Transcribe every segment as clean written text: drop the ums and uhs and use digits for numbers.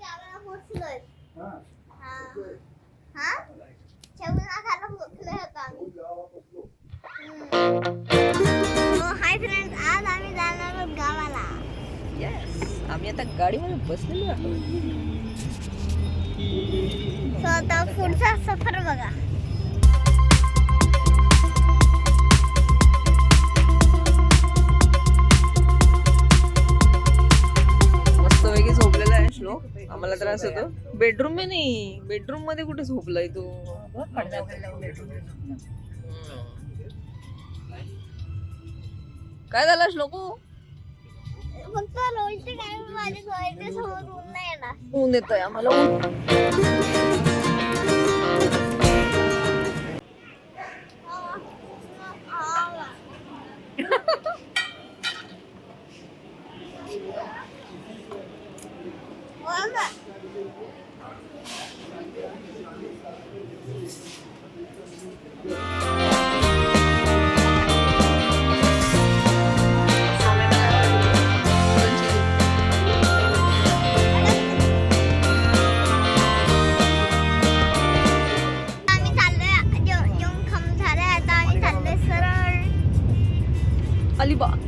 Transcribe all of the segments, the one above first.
गावाला पोहोचलोय. हा शेवगा खायला पोहोचलोय आता आम्ही. हाय फ्रेंड्स, आज आम्ही जाणार आहोत गावाला. येस, आम्ही आता गाडीमध्ये बसलेलो आहोत. सो आता पुढचा सफर बघा. मस्तपैकी झोपलेला आहे श्लोक. आम्हाला त्रास होतो. बेडरूम मध्ये नाही, बेडरूम मध्ये कुठे झोपलाय तू? काय झालं श्लोकू? फक्त रोजच्या टाइम माझ्या घराच्या समोर ऊन नाही येणार. ऊन येतंय आम्हाला. ऊन अलिबाग.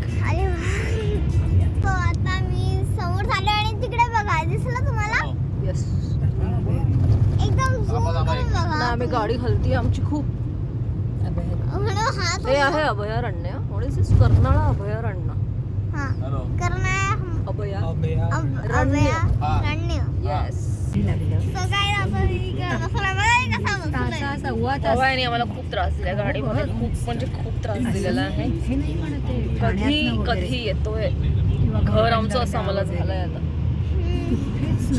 तो आता मी समोर चालले आणि तिकडे बघा, दिसलं तुम्हाला? येस, एकदम झूम करून बघा. आम्ही गाडी हलती आमची खूप. म्हणून हा हे आहे अभयारण्य. व्हॉट इज दिस? कर्नाळा अभयारण्य. हा करणार अभयारण्य. येस. सो काय आपण इकडे बसला बघा कसा बसलाय. हवाने आम्हाला खूप त्रास दिला गाडीमध्ये. खूप म्हणजे खूप त्रास दिलेला आहे. कधी कधी येतोय. घर आमचं असं आम्हाला झालंय आता.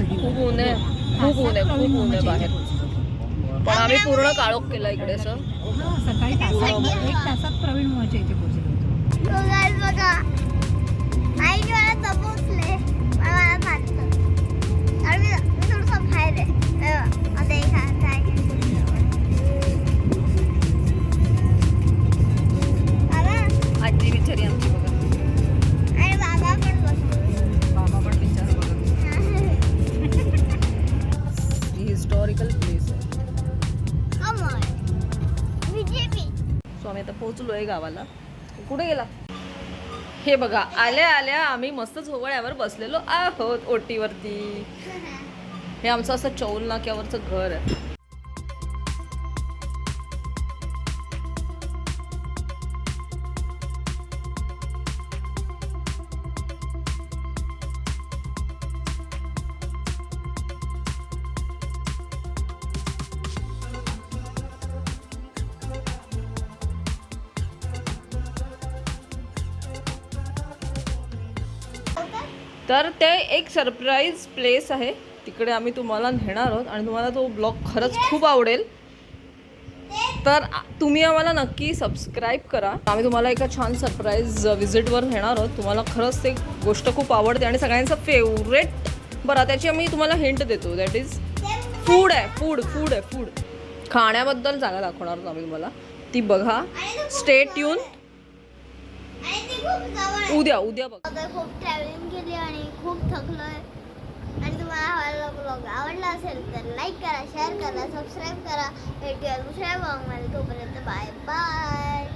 खूप ऊन आहे, खूप ऊन आहे, खूप ऊन आहे बाहेर. पण आम्ही पूर्ण काळोख केला इकडे. सकाळी 1 तासात प्रवीण मोहाच्या इथे पोहोचलो. सो गाइस बघा, आईने मला तपासले, मला मारलं. आणि मी थोडंसं बाहेर आहे. आता एक हात आहे. बाबा आजी बिचारी आमची बघा. आणि बाबा पण बसतो. बाबा पण बिचारा बघा. ही हिस्टॉरिकल प्लेस आहे. अमर बीजेपी. सो आम्ही आता पोहोचलोय गावाला. कुठे गेला? हे बघा, आल्या आल्या आम्ही मस्त झोवळ्यावर बसलेलो आहोत ओटीवरती. हे आमचं असं चौल नाक्यावरचं घर आहे. तर ते एक सरप्राईज प्लेस आहे. तिकडे आम्ही तुम्हाला नेणार आहोत आणि तुम्हाला तो ब्लॉग खरंच खूप आवडेल. तर तुम्ही आम्हाला नक्की सबस्क्राईब करा. आम्ही तुम्हाला एका छान सरप्राईज विजिटवर नेणार आहोत. तुम्हाला खरंच ते गोष्ट खूप आवडते आणि सगळ्यांचं फेवरेट. बरं, त्याची आम्ही तुम्हाला हिंट देतो. दॅट इज फूड आहे. फूड आहे. फूड खाण्याबद्दल जागा दाखवणार आहोत आम्ही तुम्हाला. ती बघा. Stay tune. उद्या बघा. खूप ट्रॅव्हलिंग केली आणि खूप थकलोय. आणि तुम्हाला हा ब्लॉग आवडला असेल तर लाईक करा, शेअर करा, सबस्क्राईब करा. भेटूया दुसऱ्या ब्लॉगमध्ये. तोपर्यंत बाय बाय.